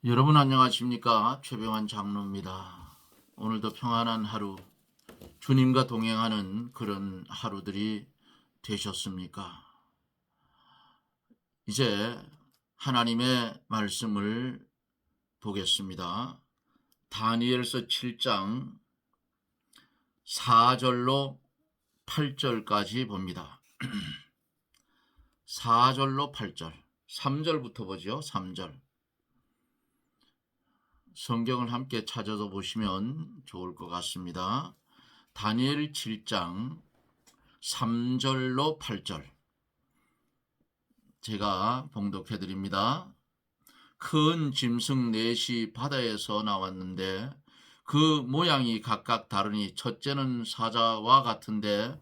여러분 안녕하십니까? 최병환 장로입니다. 오늘도 평안한 하루, 주님과 동행하는 그런 하루들이 되셨습니까? 이제 하나님의 말씀을 보겠습니다. 다니엘서 7장 4절로 8절까지 봅니다. 4절로 8절, 3절부터 보죠. 3절. 성경을 함께 찾아서 보시면 좋을 것 같습니다. 다니엘 7장 3절로 8절 제가 봉독해 드립니다. 큰 짐승 넷이 바다에서 나왔는데 그 모양이 각각 다르니 첫째는 사자와 같은데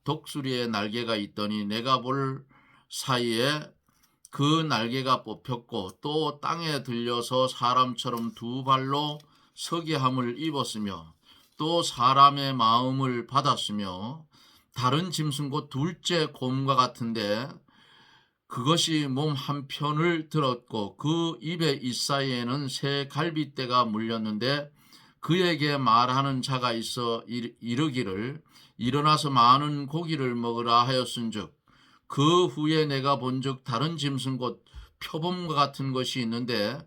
독수리의 날개가 있더니 내가 볼 사이에 그 날개가 뽑혔고 또 땅에 들려서 사람처럼 두 발로 서게 함을 입었으며 또 사람의 마음을 받았으며 다른 짐승 곧 둘째 곰과 같은데 그것이 몸 한편을 들었고 그 입의 잇사이에는 새 갈빗대가 물렸는데 그에게 말하는 자가 있어 이르기를 일어나서 많은 고기를 먹으라 하였은즉 그 후에 내가 본즉 다른 짐승 곧 표범과 같은 것이 있는데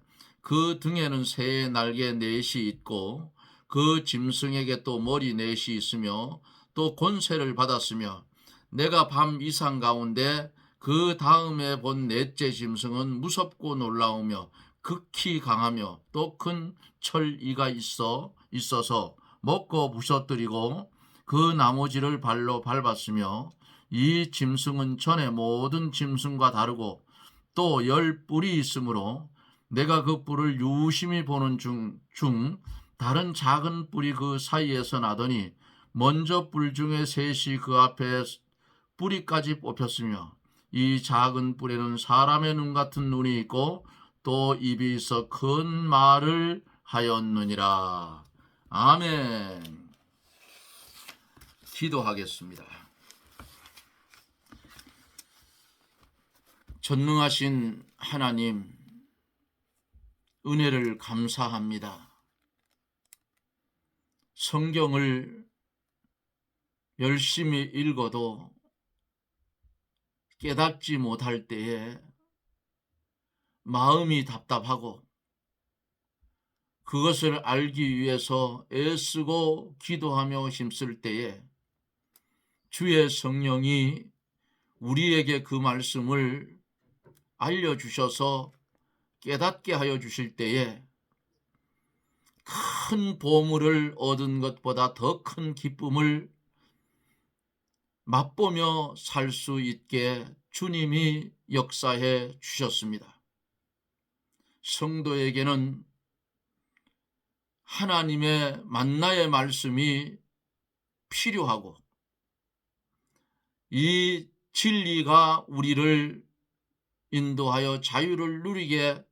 그 등에는 새의 날개 넷이 있고 그 짐승에게 또 머리 넷이 있으며 또 권세를 받았으며 내가 밤 이상 가운데 그 다음에 본 넷째 짐승은 무섭고 놀라우며 극히 강하며 또 큰 철이가 있어서 먹고 부서뜨리고 그 나머지를 발로 밟았으며 이 짐승은 전에 모든 짐승과 다르고 또 10뿔이 있으므로 내가 그 뿔을 유심히 보는 중 다른 작은 뿔이 그 사이에서 나더니 먼저 뿔 중에 셋이 그 앞에 뿌리까지 뽑혔으며 이 작은 뿔에는 사람의 눈 같은 눈이 있고 또 입이 있어 큰 말을 하였느니라. 아멘. 기도하겠습니다. 전능하신 하나님, 은혜를 감사합니다. 성경을 열심히 읽어도 깨닫지 못할 때에 마음이 답답하고 그것을 알기 위해서 애쓰고 기도하며 힘쓸 때에 주의 성령이 우리에게 그 말씀을 알려주셔서 깨닫게 하여 주실 때에 큰 보물을 얻은 것보다 더 큰 기쁨을 맛보며 살 수 있게 주님이 역사해 주셨습니다. 성도에게는 하나님의 만나의 말씀이 필요하고 이 진리가 우리를 인도하여 자유를 누리게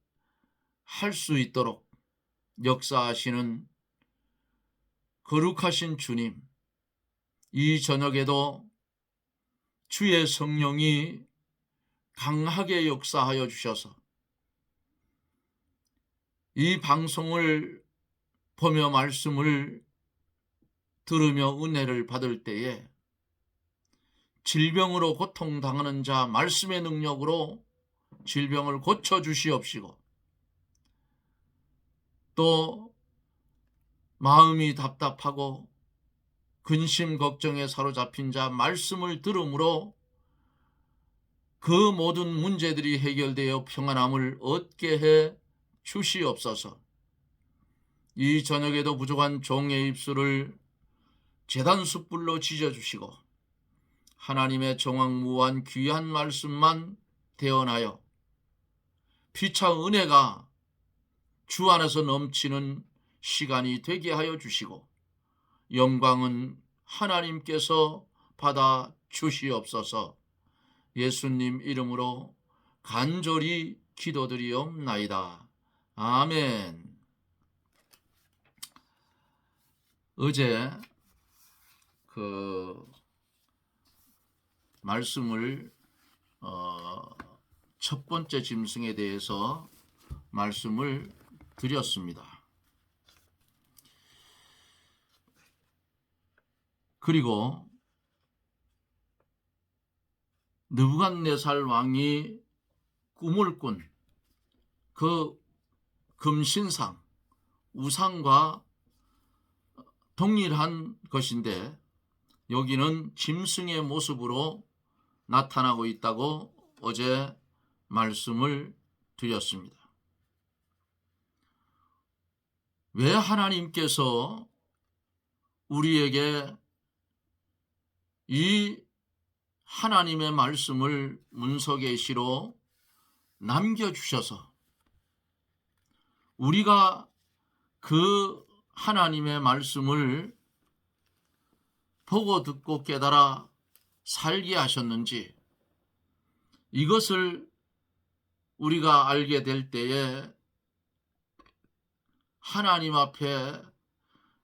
할 수 있도록 역사하시는 거룩하신 주님, 이 저녁에도 주의 성령이 강하게 역사하여 주셔서 이 방송을 보며 말씀을 들으며 은혜를 받을 때에 질병으로 고통당하는 자 말씀의 능력으로 질병을 고쳐주시옵시고 또 마음이 답답하고 근심 걱정에 사로잡힌 자 말씀을 들음으로 그 모든 문제들이 해결되어 평안함을 얻게 해 주시옵소서. 이 저녁에도 부족한 종의 입술을 제단 숯불로 지져주시고 하나님의 정확무한 귀한 말씀만 대언하여 피차 은혜가 주 안에서 넘치는 시간이 되게 하여 주시고 영광은 하나님께서 받아 주시옵소서. 예수님 이름으로 간절히 기도드리옵나이다. 아멘. 어제 그 말씀을 첫 번째 짐승에 대해서 말씀을 드렸습니다. 그리고 느부갓네살 왕이 꿈을 꾼 그 금신상, 우상과 동일한 것인데 여기는 짐승의 모습으로 나타나고 있다고 어제 말씀을 드렸습니다. 왜 하나님께서 우리에게 이 하나님의 말씀을 문서계시로 남겨주셔서 우리가 그 하나님의 말씀을 보고 듣고 깨달아 살게 하셨는지, 이것을 우리가 알게 될 때에 하나님 앞에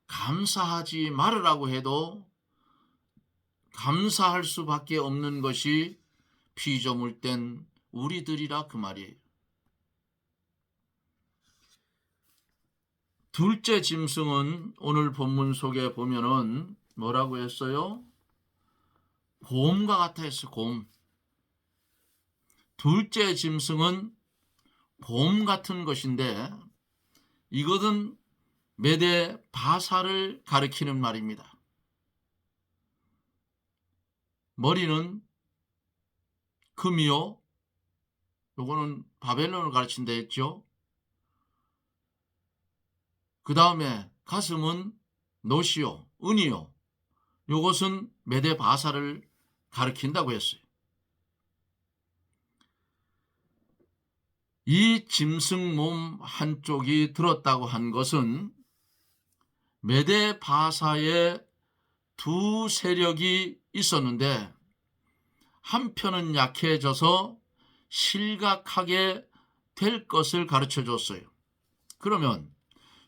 감사하지 말으라고 해도 감사할 수밖에 없는 것이 피조물된 우리들이라 그 말이에요. 둘째 짐승은 오늘 본문 속에 보면은 뭐라고 했어요? 곰과 같아 했어요. 곰. 둘째 짐승은 곰 같은 것인데 이것은 메대 바사를 가리키는 말입니다. 머리는 금이요. 요거는 바벨론을 가르친다 했죠. 그 다음에 가슴은 노시요, 은이요. 요것은 메대 바사를 가리킨다고 했어요. 이 짐승 몸 한쪽이 들었다고 한 것은 메대 바사의 두 세력이 있었는데 한편은 약해져서 실각하게 될 것을 가르쳐 줬어요. 그러면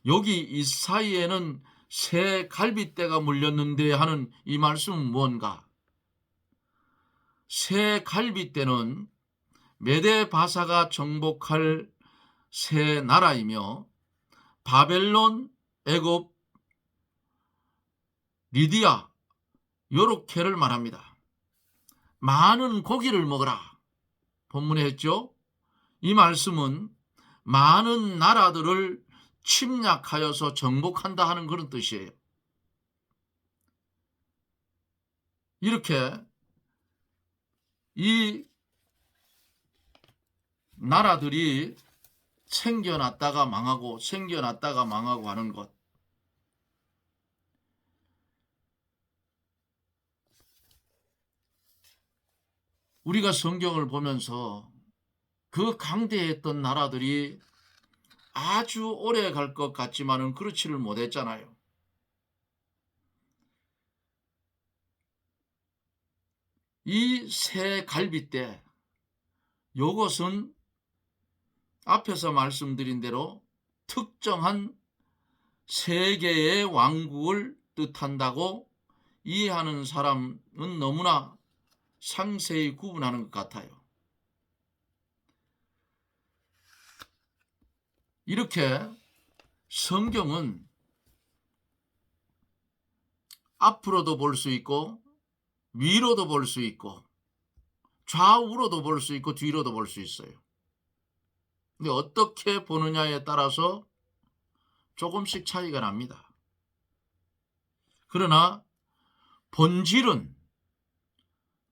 여기 이 사이에는 새 갈빗대가 물렸는데 하는 이 말씀은 뭔가? 새 갈빗대는 메대 바사가 정복할 새 나라이며 바벨론, 애굽, 리디아 요렇게를 말합니다. 많은 고기를 먹어라. 본문에 했죠. 이 말씀은 많은 나라들을 침략하여서 정복한다 하는 그런 뜻이에요. 이렇게 이 나라들이 생겨났다가 망하고 생겨났다가 망하고 하는 것, 우리가 성경을 보면서 그 강대했던 나라들이 아주 오래 갈 것 같지만은 그렇지를 못했잖아요. 이 새 갈빗대, 요것은 앞에서 말씀드린 대로 특정한 세계의 왕국을 뜻한다고 이해하는 사람은 너무나 상세히 구분하는 것 같아요. 이렇게 성경은 앞으로도 볼 수 있고 위로도 볼 수 있고 좌우로도 볼 수 있고 뒤로도 볼 수 있어요. 근데 어떻게 보느냐에 따라서 조금씩 차이가 납니다. 그러나 본질은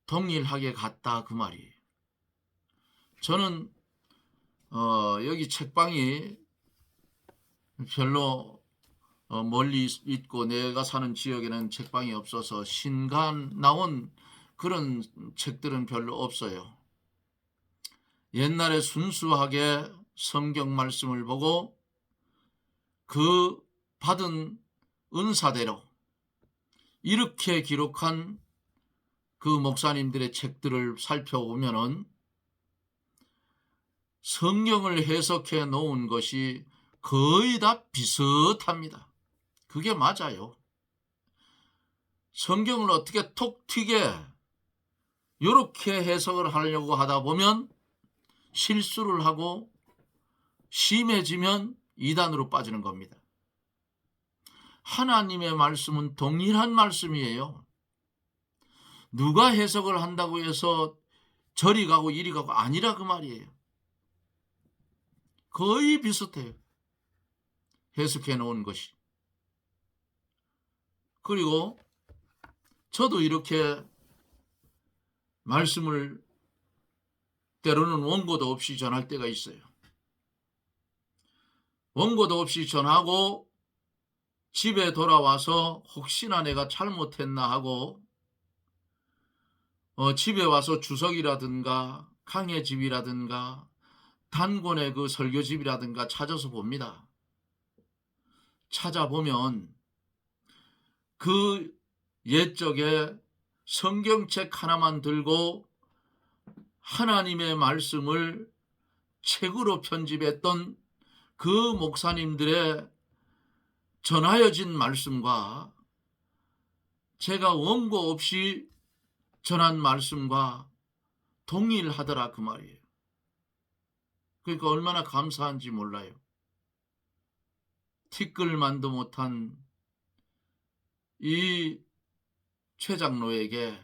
동일하게 같다 그 말이에요. 저는 여기 책방이 별로 멀리 있고 내가 사는 지역에는 책방이 없어서 신간 나온 그런 책들은 별로 없어요. 옛날에 순수하게 성경 말씀을 보고 그 받은 은사대로 이렇게 기록한 그 목사님들의 책들을 살펴보면은 성경을 해석해 놓은 것이 거의 다 비슷합니다. 그게 맞아요. 성경을 어떻게 톡 튀게 이렇게 해석을 하려고 하다 보면 실수를 하고 심해지면 이단으로 빠지는 겁니다. 하나님의 말씀은 동일한 말씀이에요. 누가 해석을 한다고 해서 저리 가고 이리 가고 아니라 그 말이에요. 거의 비슷해요. 해석해 놓은 것이. 그리고 저도 이렇게 말씀을 때로는 원고도 없이 전할 때가 있어요. 원고도 없이 전하고 집에 돌아와서 혹시나 내가 잘못했나 하고 집에 와서 주석이라든가 강의 집이라든가 단권의 그 설교집이라든가 찾아서 봅니다. 찾아보면 그 옛적에 성경책 하나만 들고 하나님의 말씀을 책으로 편집했던 그 목사님들의 전하여진 말씀과 제가 원고 없이 전한 말씀과 동일하더라 그 말이에요. 그러니까 얼마나 감사한지 몰라요. 티끌만도 못한 이 최 장로에게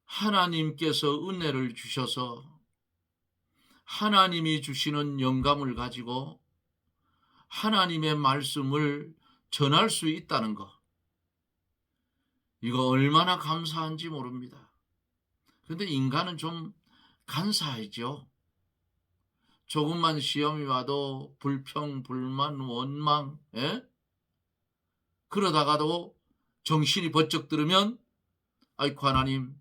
하나님께서 은혜를 주셔서 하나님이 주시는 영감을 가지고 하나님의 말씀을 전할 수 있다는 것. 이거 얼마나 감사한지 모릅니다. 그런데 인간은 좀 간사하죠. 조금만 시험이 와도 불평, 불만, 원망, 그러다가도 정신이 번쩍 들으면 아이고 하나님,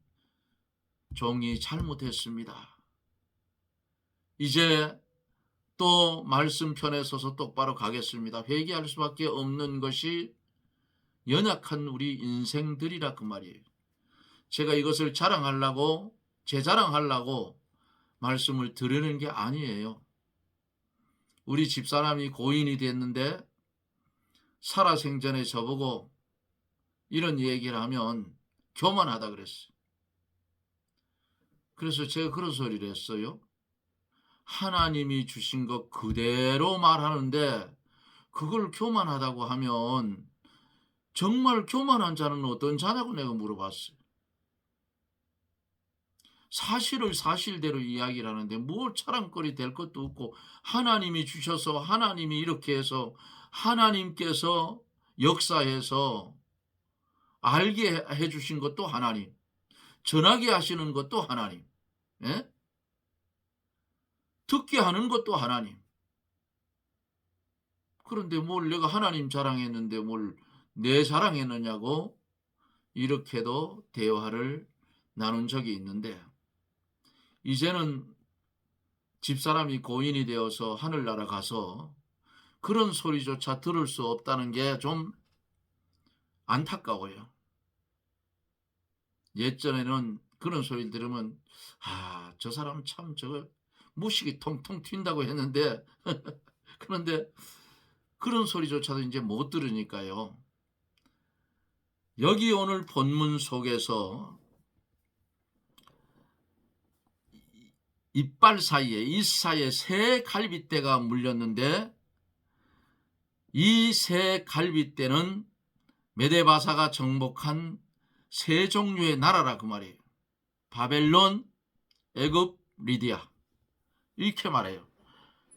종이 잘못했습니다. 이제 또 말씀편에 서서 똑바로 가겠습니다. 회개할 수밖에 없는 것이 연약한 우리 인생들이라 그 말이에요. 제가 이것을 자랑하려고 제 자랑하려고 말씀을 드리는 게 아니에요. 우리 집사람이 고인이 됐는데 살아생전에 저보고 이런 얘기를 하면 교만하다 그랬어요. 그래서 제가 그런 소리를 했어요. 하나님이 주신 것 그대로 말하는데 그걸 교만하다고 하면 정말 교만한 자는 어떤 자냐고 내가 물어봤어요. 사실을 사실대로 이야기를 하는데 뭘 자랑거리 될 것도 없고 하나님이 주셔서 하나님이 이렇게 해서 하나님께서 역사해서 알게 해주신 것도 하나님, 전하게 하시는 것도 하나님, 듣게 하는 것도 하나님. 그런데 뭘 내가 하나님 자랑했는데 뭘 내 자랑했느냐고 이렇게도 대화를 나눈 적이 있는데 이제는 집사람이 고인이 되어서 하늘나라 가서 그런 소리조차 들을 수 없다는 게 좀 안타까워요. 예전에는 그런 소리 들으면 저 사람 참 저거 무식이 통통 튄다고 했는데 그런데 그런 소리조차도 이제 못 들으니까요. 여기 오늘 본문 속에서 이빨 사이에 이 사이에 새 갈빗대가 물렸는데 이 새 갈빗대는 메데바사가 정복한 세 종류의 나라라 그 말이에요. 바벨론, 애굽, 리디아 이렇게 말해요.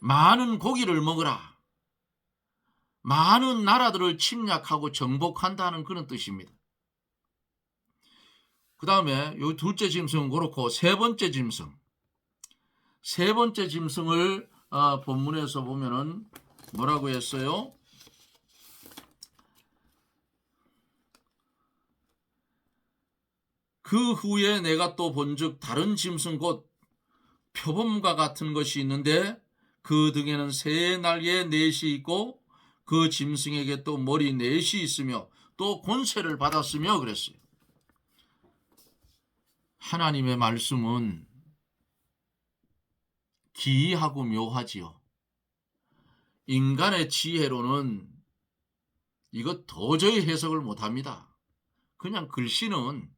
많은 고기를 먹으라. 많은 나라들을 침략하고 정복한다는 그런 뜻입니다. 그 다음에 이 둘째 짐승은 그렇고 세 번째 짐승. 세 번째 짐승을 본문에서 보면은 뭐라고 했어요? 그 후에 내가 또 본즉 다른 짐승 곧 표범과 같은 것이 있는데 그 등에는 새 날개 넷이 있고 그 짐승에게 또 머리 넷이 있으며 또 권세를 받았으며 그랬어요. 하나님의 말씀은 기이하고 묘하지요. 인간의 지혜로는 이거 도저히 해석을 못합니다. 그냥 글씨는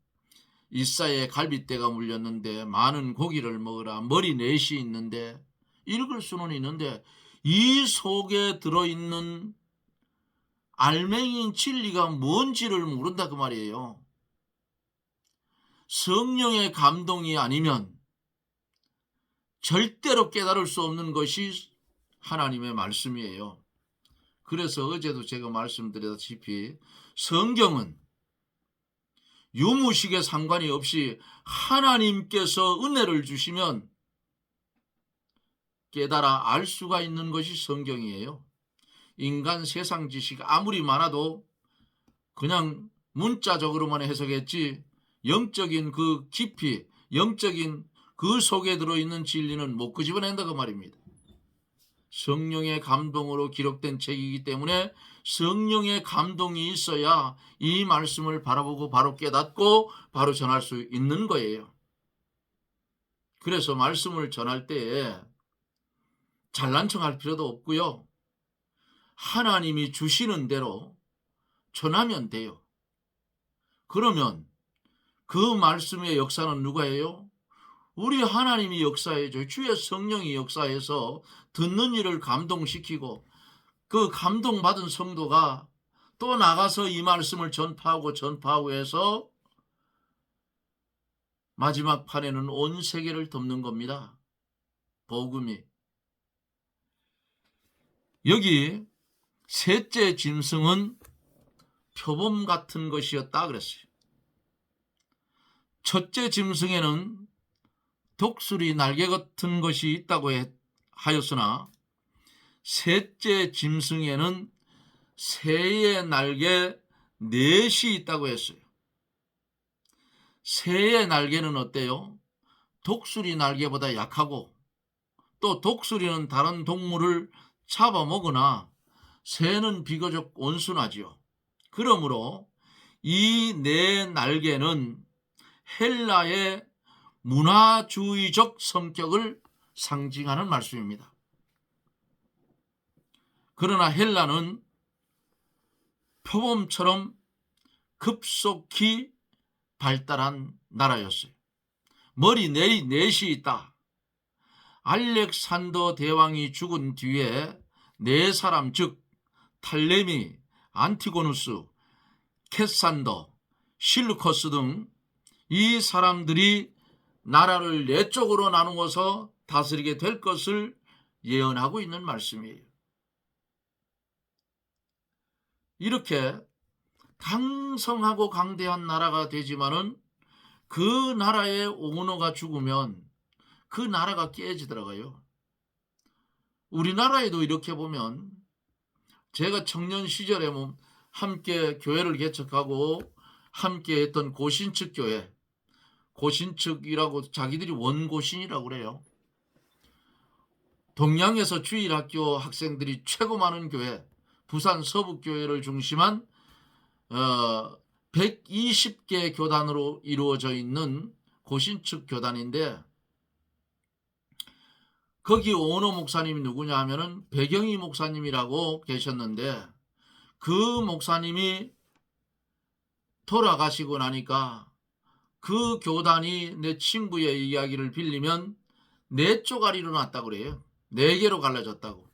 이사야의 갈빗대가 물렸는데 많은 고기를 먹으라 머리 넷이 있는데 읽을 수는 있는데 이 속에 들어있는 알맹이인 진리가 뭔지를 모른다 그 말이에요. 성령의 감동이 아니면 절대로 깨달을 수 없는 것이 하나님의 말씀이에요. 그래서 어제도 제가 말씀드렸다시피 성경은 유무식에 상관이 없이 하나님께서 은혜를 주시면 깨달아 알 수가 있는 것이 성경이에요. 인간 세상 지식 아무리 많아도 그냥 문자적으로만 해석했지 영적인 그 깊이, 영적인 그 속에 들어있는 진리는 못 끄집어낸다 그 말입니다. 성령의 감동으로 기록된 책이기 때문에 성령의 감동이 있어야 이 말씀을 바라보고 바로 깨닫고 바로 전할 수 있는 거예요. 그래서 말씀을 전할 때에 잘난 척할 필요도 없고요. 하나님이 주시는 대로 전하면 돼요. 그러면 그 말씀의 역사는 누가 해요? 우리 하나님이 역사해줘. 주의 성령이 역사해서 듣는 이를 감동시키고 그 감동받은 성도가 또 나가서 이 말씀을 전파하고 해서 마지막 판에는 온 세계를 덮는 겁니다. 복음이. 여기 셋째 짐승은 표범 같은 것이었다 그랬어요. 첫째 짐승에는 독수리 날개 같은 것이 있다고 하였으나 셋째 짐승에는 새의 날개 넷이 있다고 했어요. 새의 날개는 어때요? 독수리 날개보다 약하고 또 독수리는 다른 동물을 잡아먹으나 새는 비교적 온순하지요. 그러므로 이 네 날개는 헬라의 문화주의적 성격을 상징하는 말씀입니다. 그러나 헬라는 표범처럼 급속히 발달한 나라였어요. 머리 넷이 있다. 알렉산더 대왕이 죽은 뒤에 네 사람 즉 탈레미, 안티고누스, 캐산더, 실루커스 등 이 사람들이 나라를 네 쪽으로 나누어서 다스리게 될 것을 예언하고 있는 말씀이에요. 이렇게 강성하고 강대한 나라가 되지만은 그 나라의 오너가 죽으면 그 나라가 깨지더라고요. 우리나라에도 이렇게 보면 제가 청년 시절에 함께 교회를 개척하고 함께 했던 고신측 교회, 고신측이라고 자기들이 원고신이라고 그래요. 동양에서 주일학교 학생들이 최고 많은 교회, 부산 서북교회를 중심한 120개 교단으로 이루어져 있는 고신측 교단인데 거기 오너 목사님이 누구냐 하면은 배경희 목사님이라고 계셨는데 그 목사님이 돌아가시고 나니까 그 교단이 내 친구의 이야기를 빌리면 네 쪼가리로 났다고 그래요. 네 개로 갈라졌다고.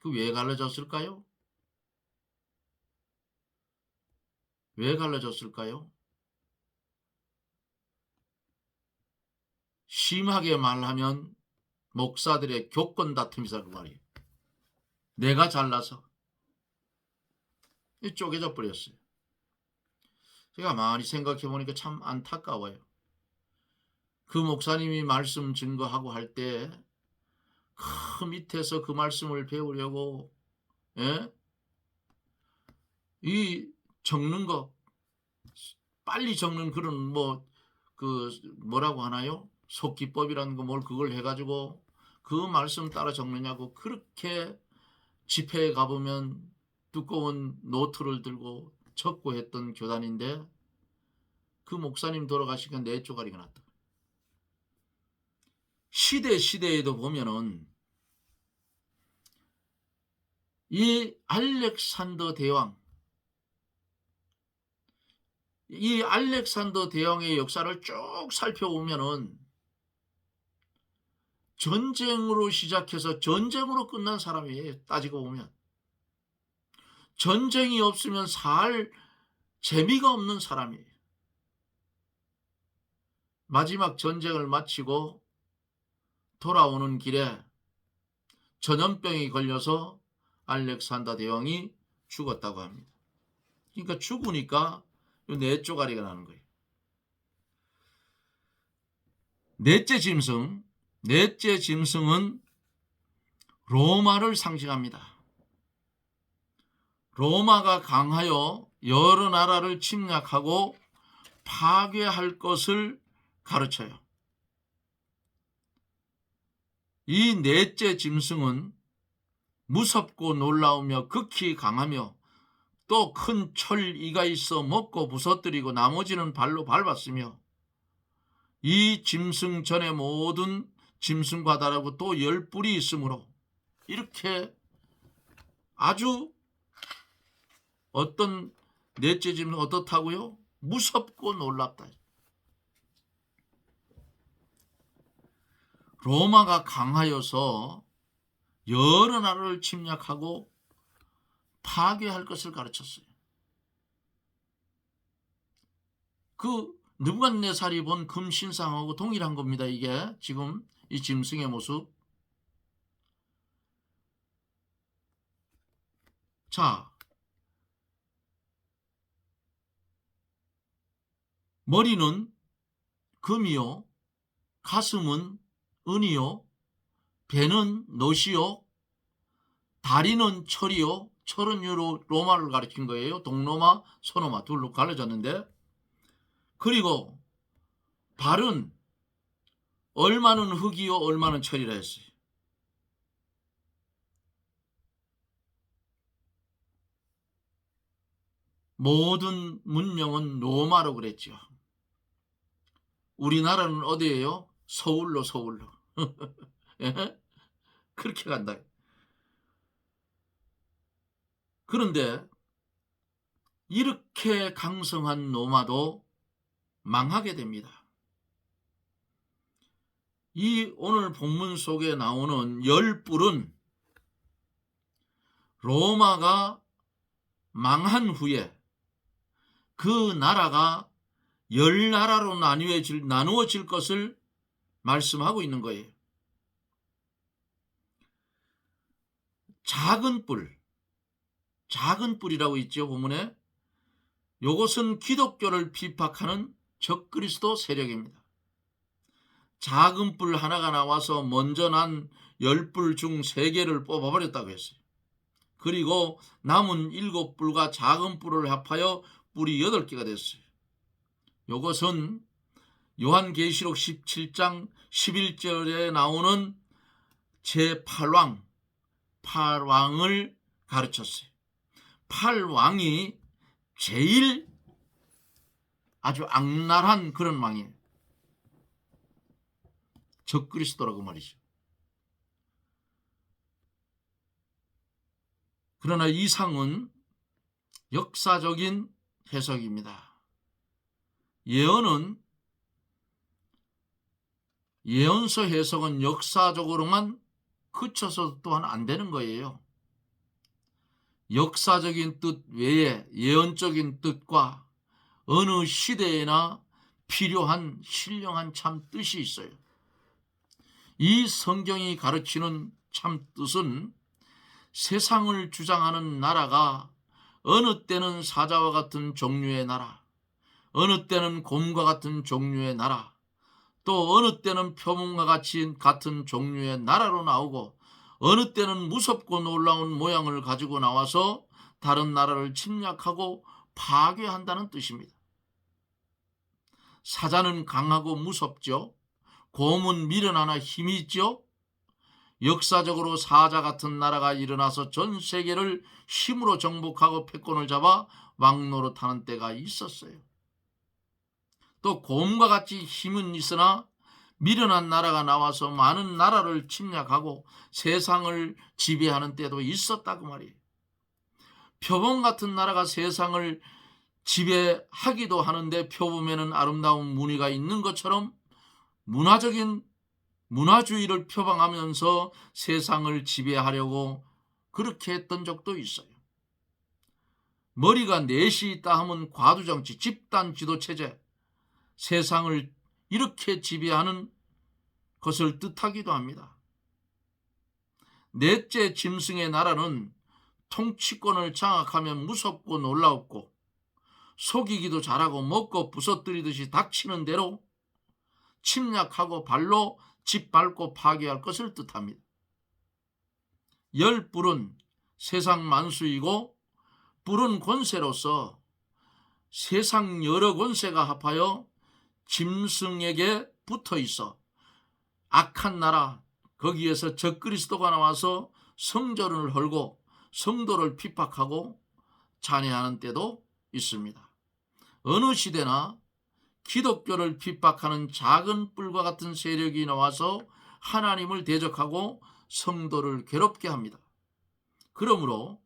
그 왜 갈라졌을까요? 왜 갈라졌을까요? 심하게 말하면 목사들의 교권 다툼이다 그 말이에요. 내가 잘나서 쪼개져 버렸어요. 제가 많이 생각해 보니까 참 안타까워요. 그 목사님이 말씀 증거하고 할 때 그 밑에서 그 말씀을 배우려고 이 적는 거 빨리 적는 그런 뭐라고 하나요? 속기법이라는 거 뭘 그걸 해가지고 그 말씀 따라 적느냐고 그렇게 집회에 가보면 두꺼운 노트를 들고 적고 했던 교단인데 그 목사님 돌아가시니까 네 쪼가리가 났다. 시대에도 보면은 이 알렉산더 대왕, 이 알렉산더 대왕의 역사를 쭉 살펴보면은 전쟁으로 시작해서 전쟁으로 끝난 사람이에요. 따지고 보면. 전쟁이 없으면 살 재미가 없는 사람이에요. 마지막 전쟁을 마치고 돌아오는 길에 전염병이 걸려서 알렉산더 대왕이 죽었다고 합니다. 그러니까 죽으니까 네 쪼가리가 나는 거예요. 넷째 짐승은 로마를 상징합니다. 로마가 강하여 여러 나라를 침략하고 파괴할 것을 가르쳐요. 이 넷째 짐승은 무섭고 놀라우며 극히 강하며 또 큰 철이가 있어 먹고 부서뜨리고 나머지는 발로 밟았으며 이 짐승 전에 모든 짐승과 다르고 또 10뿔이 있으므로 이렇게 아주 어떤 넷째 짐승은 어떻다고요? 무섭고 놀랍다. 로마가 강하여서 여러 나라를 침략하고 파괴할 것을 가르쳤어요. 그 느부갓네살이 본 금신상하고 동일한 겁니다. 이게 지금 이 짐승의 모습. 자, 머리는 금이요, 가슴은 은이요, 배는 놋이요, 다리는 철이요. 철은 로마를 가리킨 거예요. 동로마, 서로마 둘로 갈라졌는데, 그리고 발은 얼마는 흙이요, 얼마는 철이라 했어요. 모든 문명은 로마로 그랬죠. 우리나라는 어디예요? 서울로. 예? 그렇게 간다. 그런데 이렇게 강성한 로마도 망하게 됩니다. 이 오늘 본문 속에 나오는 10뿔은 로마가 망한 후에 그 나라가 10나라로 나누어질 것을 말씀하고 있는 거예요. 작은 뿔이라고 있죠, 본문에. 이것은 기독교를 비박하는 적그리스도 세력입니다. 작은 뿔 하나가 나와서 먼저 난 10뿔 중 3개를 뽑아버렸다고 했어요. 그리고 남은 7뿔과 작은 뿔을 합하여 뿔이 8개가 됐어요. 이것은 요한계시록 17장 11절에 나오는 제8왕을 가르쳤어요. 8왕이 제일 아주 악랄한 그런 왕이에요. 적그리스도라고 말이죠. 그러나 이 상은 역사적인 해석입니다. 예언서 해석은 역사적으로만 그쳐서 또한 안 되는 거예요. 역사적인 뜻 외에 예언적인 뜻과 어느 시대에나 필요한 신령한 참 뜻이 있어요. 이 성경이 가르치는 참 뜻은 세상을 주장하는 나라가 어느 때는 사자와 같은 종류의 나라, 어느 때는 곰과 같은 종류의 나라, 또 어느 때는 표범과 같은 종류의 나라로 나오고 어느 때는 무섭고 놀라운 모양을 가지고 나와서 다른 나라를 침략하고 파괴한다는 뜻입니다. 사자는 강하고 무섭죠. 곰은 미련하나 힘이 있죠. 역사적으로 사자 같은 나라가 일어나서 전 세계를 힘으로 정복하고 패권을 잡아 왕노릇하는 때가 있었어요. 또 곰과 같이 힘은 있으나 미련한 나라가 나와서 많은 나라를 침략하고 세상을 지배하는 때도 있었다고 말이에요. 표범 같은 나라가 세상을 지배하기도 하는데 표범에는 아름다운 무늬가 있는 것처럼 문화적인 문화주의를 표방하면서 세상을 지배하려고 그렇게 했던 적도 있어요. 머리가 넷이 있다 하면 과두정치, 집단 지도체제, 세상을 이렇게 지배하는 것을 뜻하기도 합니다. 넷째 짐승의 나라는 통치권을 장악하면 무섭고 놀라웠고 속이기도 잘하고 먹고 부서뜨리듯이 닥치는 대로 침략하고 발로 짓밟고 파괴할 것을 뜻합니다. 열뿔은 세상 만수이고 뿔은 권세로서 세상 여러 권세가 합하여 짐승에게 붙어 있어 악한 나라, 거기에서 적그리스도가 나와서 성전을 헐고 성도를 핍박하고 잔해하는 때도 있습니다. 어느 시대나 기독교를 핍박하는 작은 뿔과 같은 세력이 나와서 하나님을 대적하고 성도를 괴롭게 합니다. 그러므로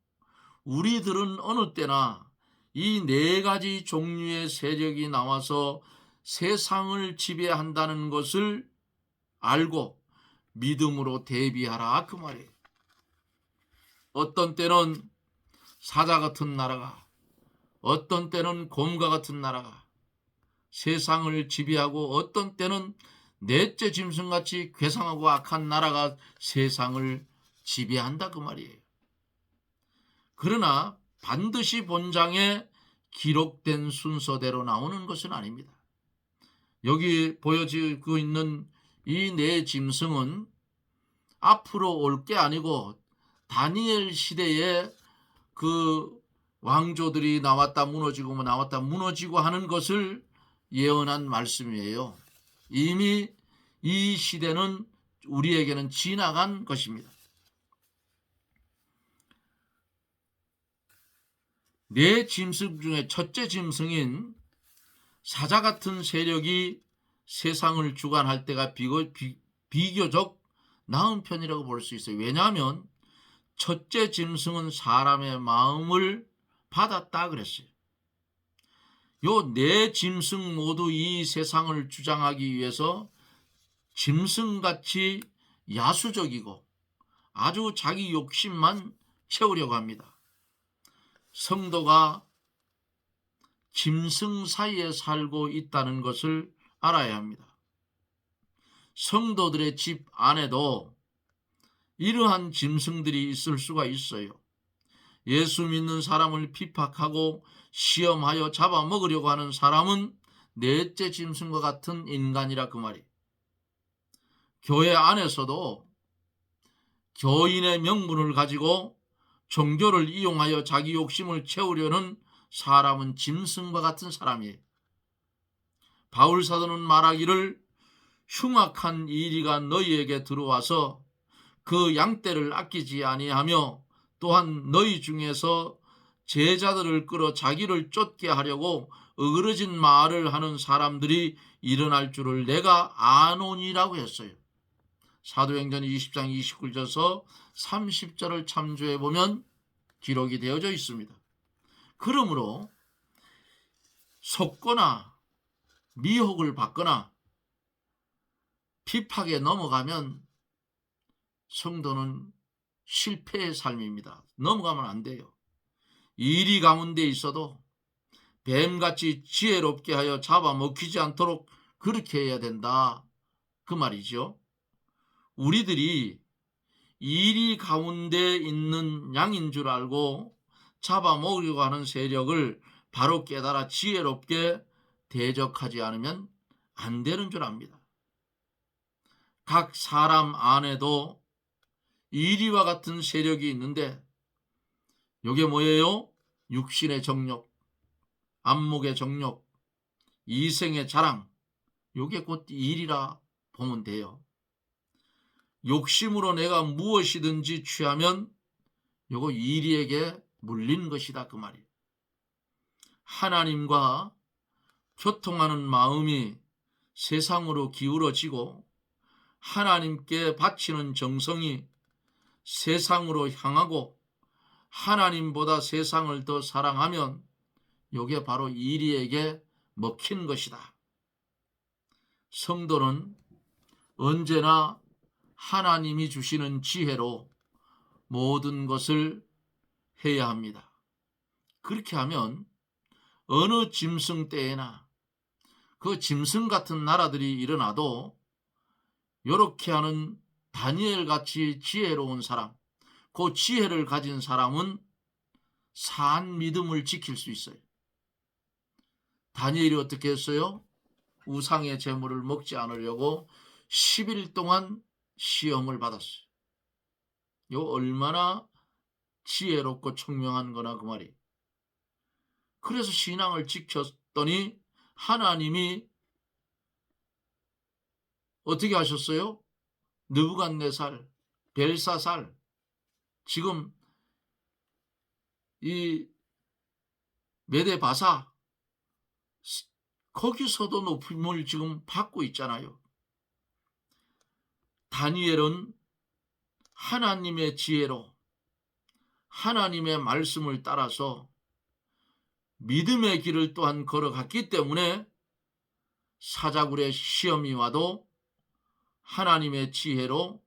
우리들은 어느 때나 이 네 가지 종류의 세력이 나와서 세상을 지배한다는 것을 알고 믿음으로 대비하라 그 말이에요. 어떤 때는 사자 같은 나라가, 어떤 때는 곰과 같은 나라가 세상을 지배하고 어떤 때는 넷째 짐승같이 괴상하고 악한 나라가 세상을 지배한다 그 말이에요. 그러나 반드시 본장에 기록된 순서대로 나오는 것은 아닙니다. 여기 보여지고 있는 이 네 짐승은 앞으로 올 게 아니고 다니엘 시대에 그 왕조들이 나왔다 무너지고 하는 것을 예언한 말씀이에요. 이미 이 시대는 우리에게는 지나간 것입니다. 네 짐승 중에 첫째 짐승인 사자 같은 세력이 세상을 주관할 때가 비교적 나은 편이라고 볼 수 있어요. 왜냐하면 첫째 짐승은 사람의 마음을 받았다 그랬어요. 요 네 짐승 모두 이 세상을 주장하기 위해서 짐승같이 야수적이고 아주 자기 욕심만 채우려고 합니다. 성도가 짐승 사이에 살고 있다는 것을 알아야 합니다. 성도들의 집 안에도 이러한 짐승들이 있을 수가 있어요. 예수 믿는 사람을 핍박하고 시험하여 잡아먹으려고 하는 사람은 넷째 짐승과 같은 인간이라 그 말이에요. 교회 안에서도 교인의 명분을 가지고 종교를 이용하여 자기 욕심을 채우려는 사람은 짐승과 같은 사람이에요. 바울 사도는 말하기를 흉악한 이리가 너희에게 들어와서 그 양떼를 아끼지 아니하며 또한 너희 중에서 제자들을 끌어 자기를 쫓게 하려고 어그러진 말을 하는 사람들이 일어날 줄을 내가 아노니라고 했어요. 사도행전 20장 29절에서 30절을 참조해 보면 기록이 되어져 있습니다. 그러므로 속거나 미혹을 받거나 핍박에 넘어가면 성도는 실패의 삶입니다. 넘어가면 안 돼요. 이리 가운데 있어도 뱀같이 지혜롭게 하여 잡아먹히지 않도록 그렇게 해야 된다 그 말이죠. 우리들이 이리 가운데 있는 양인 줄 알고 잡아먹으려고 하는 세력을 바로 깨달아 지혜롭게 대적하지 않으면 안 되는 줄 압니다. 각 사람 안에도 이리와 같은 세력이 있는데 이게 뭐예요? 육신의 정욕, 안목의 정욕, 이생의 자랑, 이게 곧 일이라 보면 돼요. 욕심으로 내가 무엇이든지 취하면 이거 이리에게 물린 것이다 그 말이에요. 하나님과 교통하는 마음이 세상으로 기울어지고 하나님께 바치는 정성이 세상으로 향하고 하나님보다 세상을 더 사랑하면 이게 바로 이리에게 먹힌 것이다. 성도는 언제나 하나님이 주시는 지혜로 모든 것을 해야 합니다. 그렇게 하면 어느 짐승 때에나 그 짐승 같은 나라들이 일어나도 이렇게 하는 다니엘 같이 지혜로운 사람, 그 지혜를 가진 사람은 산 믿음을 지킬 수 있어요. 다니엘이 어떻게 했어요? 우상의 제물을 먹지 않으려고 10일 동안 시험을 받았어요. 이거 얼마나 지혜롭고 총명한 거나 그 말이에요. 그래서 신앙을 지켰더니 하나님이 어떻게 하셨어요? 느부갓네살, 벨사살, 지금 이 메데바사 거기서도 높임을 지금 받고 있잖아요. 다니엘은 하나님의 지혜로 하나님의 말씀을 따라서 믿음의 길을 또한 걸어갔기 때문에 사자굴의 시험이 와도 하나님의 지혜로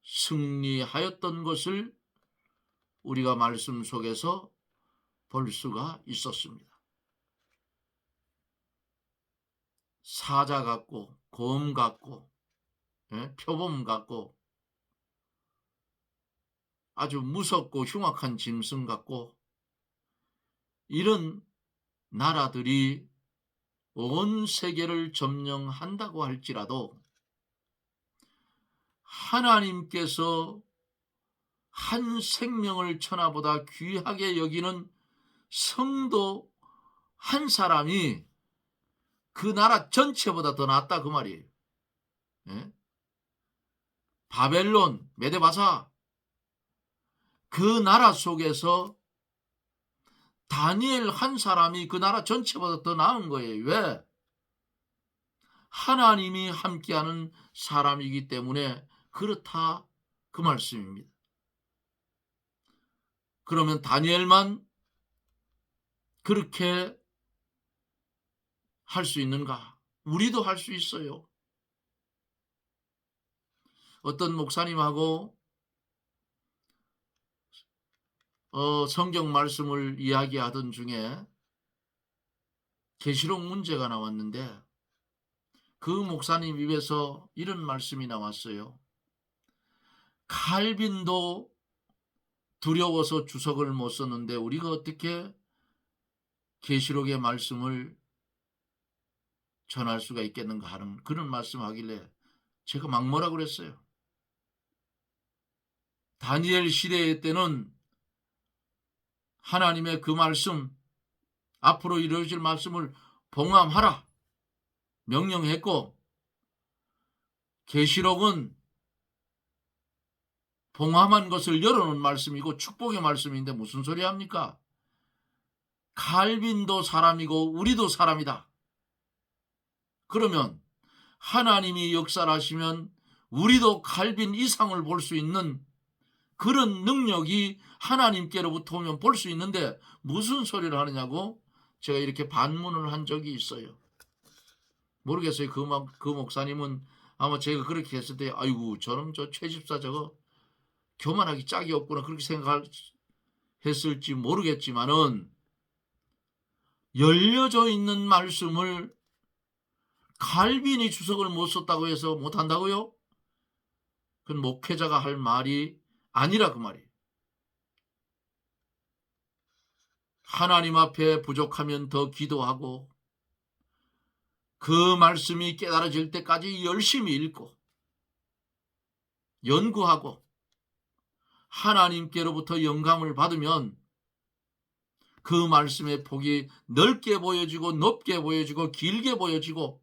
승리하였던 것을 우리가 말씀 속에서 볼 수가 있었습니다. 사자 같고 곰 같고 표범 같고 아주 무섭고 흉악한 짐승 같고 이런 나라들이 온 세계를 점령한다고 할지라도 하나님께서 한 생명을 천하보다 귀하게 여기는 성도 한 사람이 그 나라 전체보다 더 낫다 그 말이에요. 예? 바벨론, 메데바사 그 나라 속에서 다니엘 한 사람이 그 나라 전체보다 더 나은 거예요. 왜? 하나님이 함께하는 사람이기 때문에 그렇다 그 말씀입니다. 그러면 다니엘만 그렇게 할 수 있는가? 우리도 할 수 있어요. 어떤 목사님하고 성경 말씀을 이야기하던 중에 계시록 문제가 나왔는데 그 목사님 입에서 이런 말씀이 나왔어요. 칼빈도 두려워서 주석을 못 썼는데 우리가 어떻게 계시록의 말씀을 전할 수가 있겠는가 하는 그런 말씀하길래 제가 막 뭐라 그랬어요. 다니엘 시대 때는 하나님의 그 말씀 앞으로 이루어질 말씀을 봉함하라 명령했고 계시록은 봉함한 것을 열어놓은 말씀이고 축복의 말씀인데 무슨 소리 합니까? 칼빈도 사람이고 우리도 사람이다. 그러면 하나님이 역사를 하시면 우리도 칼빈 이상을 볼 수 있는 그런 능력이 하나님께로부터 오면 볼 수 있는데 무슨 소리를 하느냐고 제가 이렇게 반문을 한 적이 있어요. 모르겠어요. 그 목사님은 아마 제가 그렇게 했을 때 아이고 저놈 저 최집사 저거 교만하기 짝이 없구나 그렇게 생각했을지 모르겠지만은 열려져 있는 말씀을 칼빈이 주석을 못 썼다고 해서 못한다고요? 그건 목회자가 할 말이 아니라 그 말이에요. 하나님 앞에 부족하면 더 기도하고 그 말씀이 깨달아질 때까지 열심히 읽고 연구하고 하나님께로부터 영감을 받으면 그 말씀의 폭이 넓게 보여지고 높게 보여지고 길게 보여지고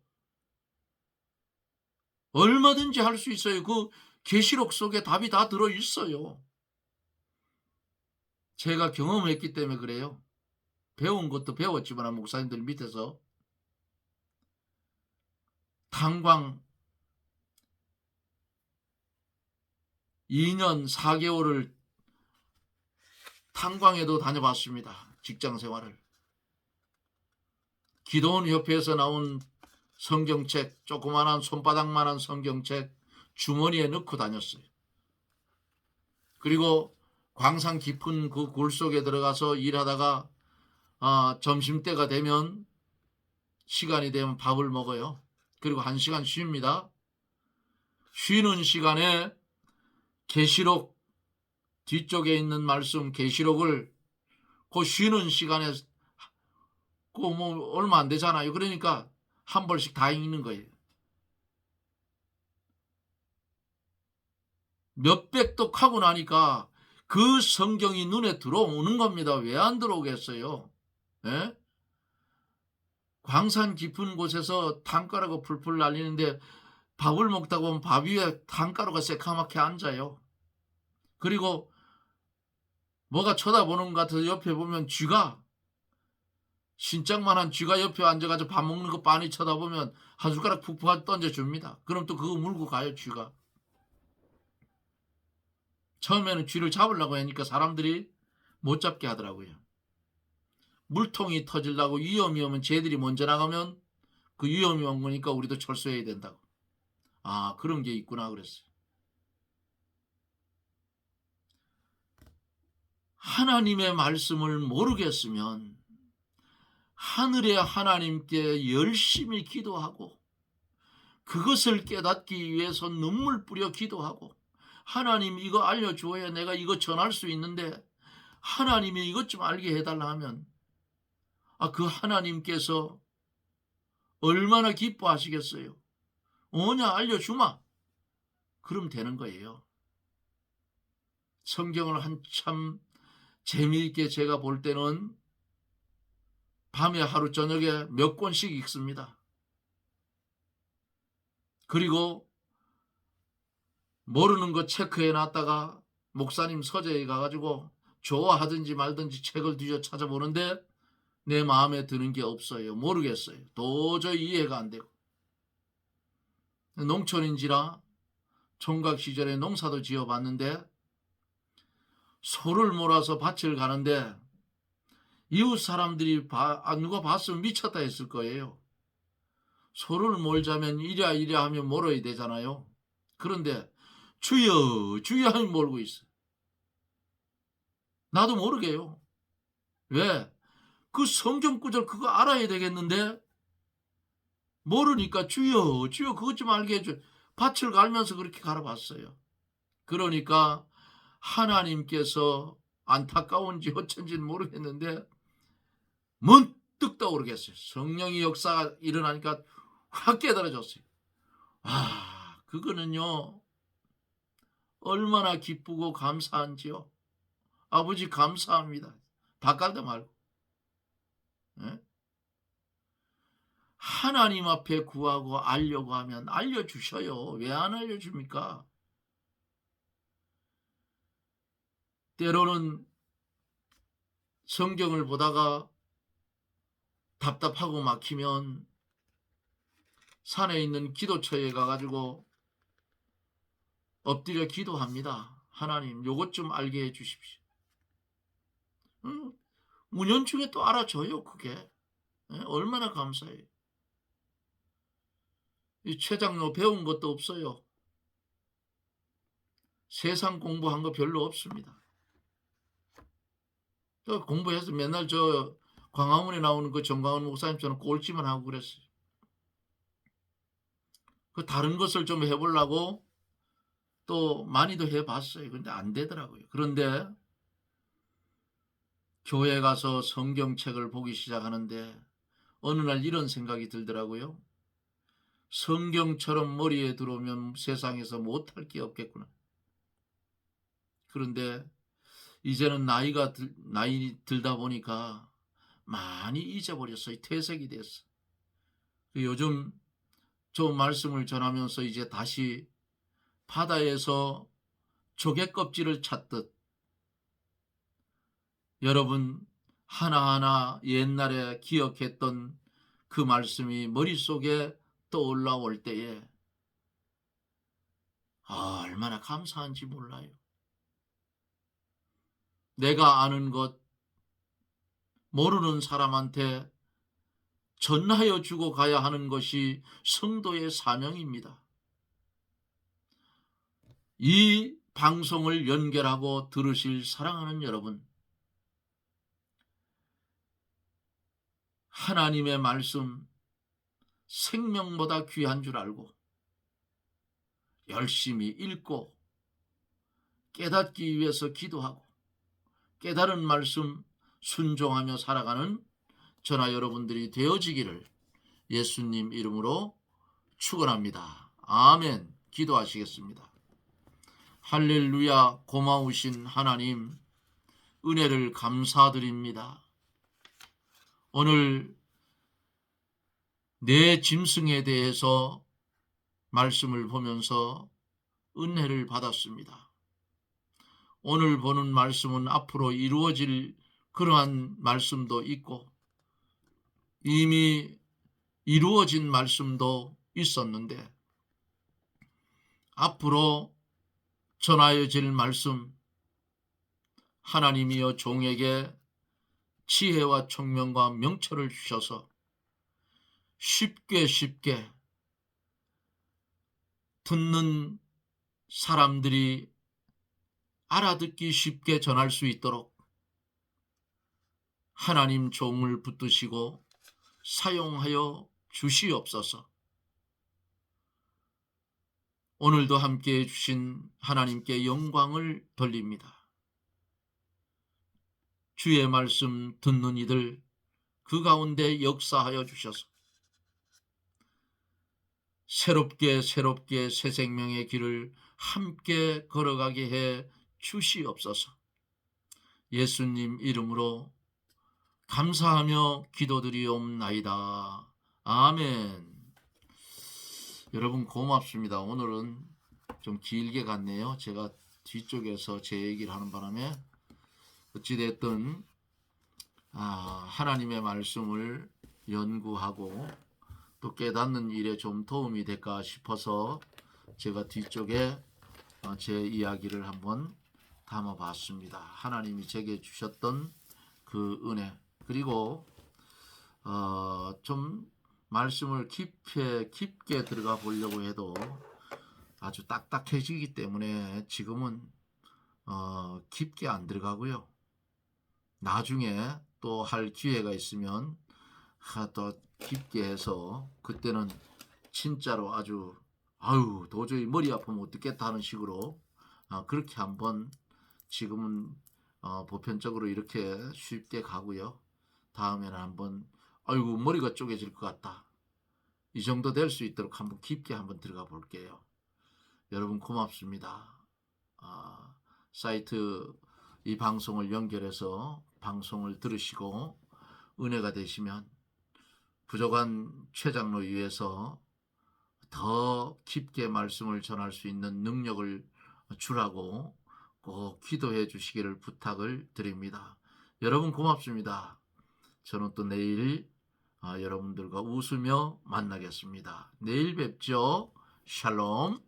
얼마든지 할 수 있어요. 그 계시록 속에 답이 다 들어있어요. 제가 경험했기 때문에 그래요. 배운 것도 배웠지만 목사님들 밑에서 탄광 2년 4개월을 탄광에도 다녀봤습니다. 직장 생활을. 기도원 협회에서 나온 성경책, 조그만한 손바닥만한 성경책 주머니에 넣고 다녔어요. 그리고 광산 깊은 그 굴 속에 들어가서 일하다가 점심때가 되면, 시간이 되면 밥을 먹어요. 그리고 1시간 쉽니다. 쉬는 시간에 계시록, 뒤쪽에 있는 말씀 계시록을 그 쉬는 시간에, 그 뭐 얼마 안 되잖아요. 그러니까 한 벌씩 다 읽는 거예요. 몇백 독 하고 나니까 그 성경이 눈에 들어오는 겁니다. 왜 안 들어오겠어요? 예? 광산 깊은 곳에서 탄가루가 풀풀 날리는데 밥을 먹다 보면 밥 위에 탄가루가 새카맣게 앉아요. 그리고 뭐가 쳐다보는 것 같아서 옆에 보면 쥐가, 신장만한 쥐가 옆에 앉아가지고 밥 먹는 거 빤히 쳐다보면 한 숟가락 푹푹 던져줍니다. 그럼 또 그거 물고 가요, 쥐가. 처음에는 쥐를 잡으려고 하니까 사람들이 못 잡게 하더라고요. 물통이 터지려고 위험이 오면 쟤들이 먼저 나가면 그 위험이 온 거니까 우리도 철수해야 된다고. 그런 게 있구나 그랬어요. 하나님의 말씀을 모르겠으면 하늘의 하나님께 열심히 기도하고 그것을 깨닫기 위해서 눈물 뿌려 기도하고, 하나님 이거 알려줘야 내가 이거 전할 수 있는데 하나님이 이것 좀 알게 해달라 하면 그 하나님께서 얼마나 기뻐하시겠어요. 뭐냐 알려주마. 그럼 되는 거예요. 성경을 한참 재미있게 제가 볼 때는 밤에 하루 저녁에 몇 권씩 읽습니다. 그리고 모르는 거 체크해 놨다가 목사님 서재에 가가지고 좋아하든지 말든지 책을 뒤져 찾아보는데 내 마음에 드는 게 없어요. 모르겠어요. 도저히 이해가 안 되고. 농촌인지라 총각 시절에 농사도 지어봤는데 소를 몰아서 밭을 가는데 이웃 사람들이 누가 봤으면 미쳤다 했을 거예요. 소를 몰자면 이랴 하면 몰아야 되잖아요. 그런데 주여 주여 하면 몰고 있어. 나도 모르게요. 왜? 그 성경 구절 그거 알아야 되겠는데 모르니까 주여 주여 그것 좀 알게 해줘. 밭을 갈면서 그렇게 갈아봤어요. 그러니까 하나님께서 안타까운지 어쩐지는 모르겠는데 문득 떠오르겠어요. 성령의 역사가 일어나니까 확 깨달아졌어요. 그거는요 얼마나 기쁘고 감사한지요. 아버지 감사합니다. 닭갈도 말고. 예? 하나님 앞에 구하고 알려고 하면 알려주셔요. 왜 안 알려줍니까? 때로는 성경을 보다가 답답하고 막히면 산에 있는 기도처에 가가지고 엎드려 기도합니다. 하나님 요것 좀 알게 해주십시오. 운연중에 또 알아줘요. 그게 얼마나 감사해요. 이 최장로 배운 것도 없어요. 세상 공부한 거 별로 없습니다. 공부해서 맨날 저 광화문에 나오는 그 정광훈 목사님처럼 꼴찌만 하고 그랬어요. 그 다른 것을 좀 해보려고 또 많이도 해봤어요. 근데 안 되더라고요. 그런데 교회 가서 성경책을 보기 시작하는데 어느 날 이런 생각이 들더라고요. 성경처럼 머리에 들어오면 세상에서 못할 게 없겠구나. 그런데 이제는 나이 들다 보니까 많이 잊어버렸어요. 퇴색이 됐어. 요즘 저 말씀을 전하면서 이제 다시 바다에서 조개 껍질을 찾듯 여러분 하나하나 옛날에 기억했던 그 말씀이 머릿속에 떠올라올 때에 얼마나 감사한지 몰라요. 내가 아는 것 모르는 사람한테 전하여 주고 가야 하는 것이 성도의 사명입니다. 이 방송을 연결하고 들으실 사랑하는 여러분, 하나님의 말씀 생명보다 귀한 줄 알고 열심히 읽고 깨닫기 위해서 기도하고 깨달은 말씀 순종하며 살아가는 저나 여러분들이 되어지기를 예수님 이름으로 축원합니다. 아멘. 기도하시겠습니다. 할렐루야. 고마우신 하나님, 은혜를 감사드립니다. 오늘 내 짐승에 대해서 말씀을 보면서 은혜를 받았습니다. 오늘 보는 말씀은 앞으로 이루어질 그러한 말씀도 있고 이미 이루어진 말씀도 있었는데 앞으로 전하여질 말씀, 하나님이여 종에게 지혜와 총명과 명철을 주셔서 쉽게 듣는 사람들이 알아듣기 쉽게 전할 수 있도록 하나님 종을 붙드시고 사용하여 주시옵소서. 오늘도 함께해 주신 하나님께 영광을 돌립니다. 주의 말씀 듣는 이들 그 가운데 역사하여 주셔서 새롭게 새 생명의 길을 함께 걸어가게 해 주시옵소서. 예수님 이름으로 감사하며 기도드리옵나이다. 아멘. 여러분 고맙습니다. 오늘은 좀 길게 갔네요. 제가 뒤쪽에서 제 얘기를 하는 바람에 어찌됐든 하나님의 말씀을 연구하고 또 깨닫는 일에 좀 도움이 될까 싶어서 제가 뒤쪽에 제 이야기를 한번 담아봤습니다. 하나님이 제게 주셨던 그 은혜, 그리고 좀 말씀을 깊게 들어가 보려고 해도 아주 딱딱해지기 때문에 지금은 깊게 안 들어가고요. 나중에 또 할 기회가 있으면 더 깊게 해서 그때는 진짜로 아주 도저히 머리 아프면 어떻겠다 하는 식으로 그렇게 한번 지금은 보편적으로 이렇게 쉽게 가고요. 다음에는 한번 머리가 쪼개질 것 같다. 이 정도 될 수 있도록 한번 깊게 한번 들어가 볼게요. 여러분 고맙습니다. 사이트 이 방송을 연결해서 방송을 들으시고 은혜가 되시면 부족한 최장로 위에서 더 깊게 말씀을 전할 수 있는 능력을 주라고 꼭 기도해 주시기를 부탁을 드립니다. 여러분 고맙습니다. 저는 또 내일 여러분들과 웃으며 만나겠습니다. 내일 뵙죠. 샬롬.